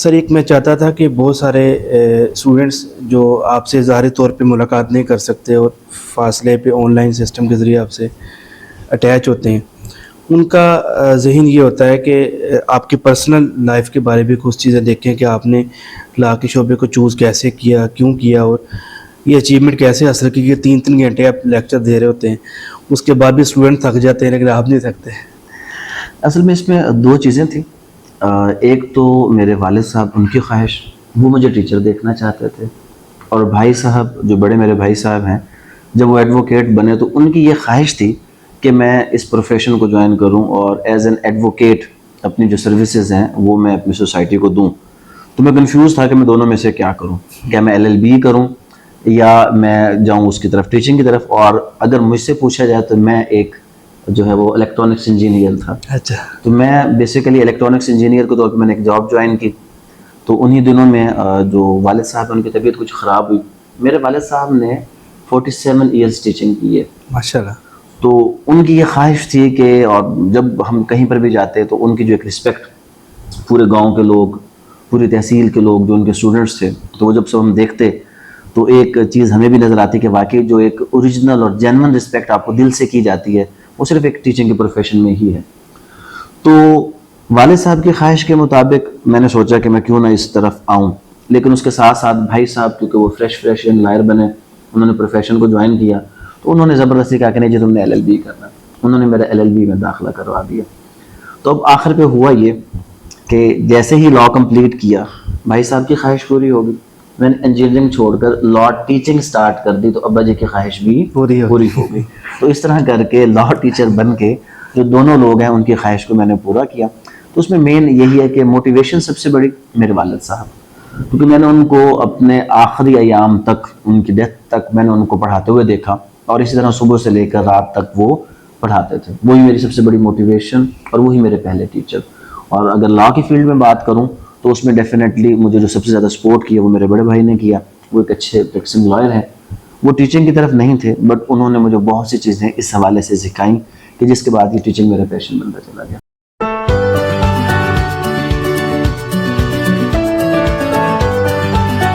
سر ایک میں چاہتا تھا کہ بہت سارے اسٹوڈنٹس جو آپ سے ظاہری طور پہ ملاقات نہیں کر سکتے اور فاصلے پہ آن لائن سسٹم کے ذریعے آپ سے اٹیچ ہوتے ہیں، ان کا ذہن یہ ہوتا ہے کہ آپ کی پرسنل لائف کے بارے میں کچھ چیزیں دیکھیں کہ آپ نے لا کے شعبے کو چوز کیسے کیا، کیوں کیا، اور یہ اچیومنٹ کیسے حاصل کی کہ 3 گھنٹے آپ لیکچر دے رہے ہوتے ہیں، اس کے بعد بھی اسٹوڈنٹ تھک جاتے ہیں لیکن آپ نہیں تھکتے۔ اصل میں اس میں دو چیزیں تھیں۔ ایک تو میرے والد صاحب، ان کی خواہش، وہ مجھے ٹیچر دیکھنا چاہتے تھے، اور بھائی صاحب جو بڑے میرے بھائی صاحب ہیں، جب وہ ایڈوکیٹ بنے تو ان کی یہ خواہش تھی کہ میں اس پروفیشن کو جوائن کروں اور ایز این ایڈوکیٹ اپنی جو سروسز ہیں وہ میں اپنی سوسائٹی کو دوں۔ تو میں کنفیوز تھا کہ میں دونوں میں سے کیا کروں، کیا میں LLB کروں یا میں جاؤں اس کی طرف، ٹیچنگ کی طرف۔ اور اگر مجھ سے پوچھا جائے تو میں ایک جو ہے وہ الیکٹرانکس انجینئر تھا۔ اچھا، تو میں بیسیکلی الیکٹرانکس انجینئر کے طور پہ میں نے ایک جاب جوائن کی۔ تو انہی دنوں میں جو والد صاحب ہیں ان کی طبیعت کچھ خراب ہوئی۔ میرے والد صاحب نے 47 ایئرس ٹیچنگ کی ہے، ماشاء اللہ۔ تو ان کی یہ خواہش تھی کہ، اور جب ہم کہیں پر بھی جاتے تو ان کی جو ایک رسپیکٹ، پورے گاؤں کے لوگ، پوری تحصیل کے لوگ جو ان کے اسٹوڈنٹس تھے، تو وہ جب سب ہم دیکھتے تو ایک چیز ہمیں بھی نظر آتی کہ واقعی جو ایک اوریجنل اور جینون رسپیکٹ آپ کو دل سے کی جاتی ہے وہ صرف ایک ٹیچنگ کے پروفیشن میں ہی ہے۔ تو والد صاحب کی خواہش کے مطابق میں نے سوچا کہ میں کیوں نہ اس طرف آؤں، لیکن اس کے ساتھ ساتھ بھائی صاحب کیونکہ وہ فریش لائر بنے، انہوں نے پروفیشن کو جوائن کیا، تو انہوں نے زبردستی کہا کہ نہیں جی تم نے LLB کرنا، انہوں نے میرا LLB میں داخلہ کروا دیا۔ تو اب آخر پہ ہوا یہ کہ جیسے ہی لاء کمپلیٹ کیا، بھائی صاحب کی خواہش پوری ہو گئی، میں نے انجینئرنگ چھوڑ کر لاء ٹیچنگ سٹارٹ کر دی، تو ابا جی کی خواہش بھی پوری ہو ہو گئی۔ تو اس طرح کر کے لاء ٹیچر بن کے جو دونوں لوگ ہیں ان کی خواہش کو میں نے پورا کیا۔ تو اس میں مین یہی ہے کہ موٹیویشن سب سے بڑی میرے والد صاحب، کیونکہ میں نے ان کو اپنے آخری ایام تک، ان کی ڈیتھ تک میں نے ان کو پڑھاتے ہوئے دیکھا، اور اسی طرح صبح سے لے کر رات تک وہ پڑھاتے تھے۔ وہی میری سب سے بڑی موٹیویشن اور وہی میرے پہلے ٹیچر۔ اور اگر لاء کی فیلڈ میں بات کروں تو اس میں ڈیفینیٹلی مجھے جو سب سے زیادہ سپورٹ کیا وہ میرے بڑے بھائی نے کیا۔ وہ ایک اچھے پریکٹسنگ لائر ہیں، وہ ٹیچنگ کی طرف نہیں تھے، بٹ انہوں نے مجھے بہت سی چیزیں اس حوالے سے سکھائیں کہ جس کے بعد یہ ٹیچنگ میرا پیشن بنتا چلا گیا۔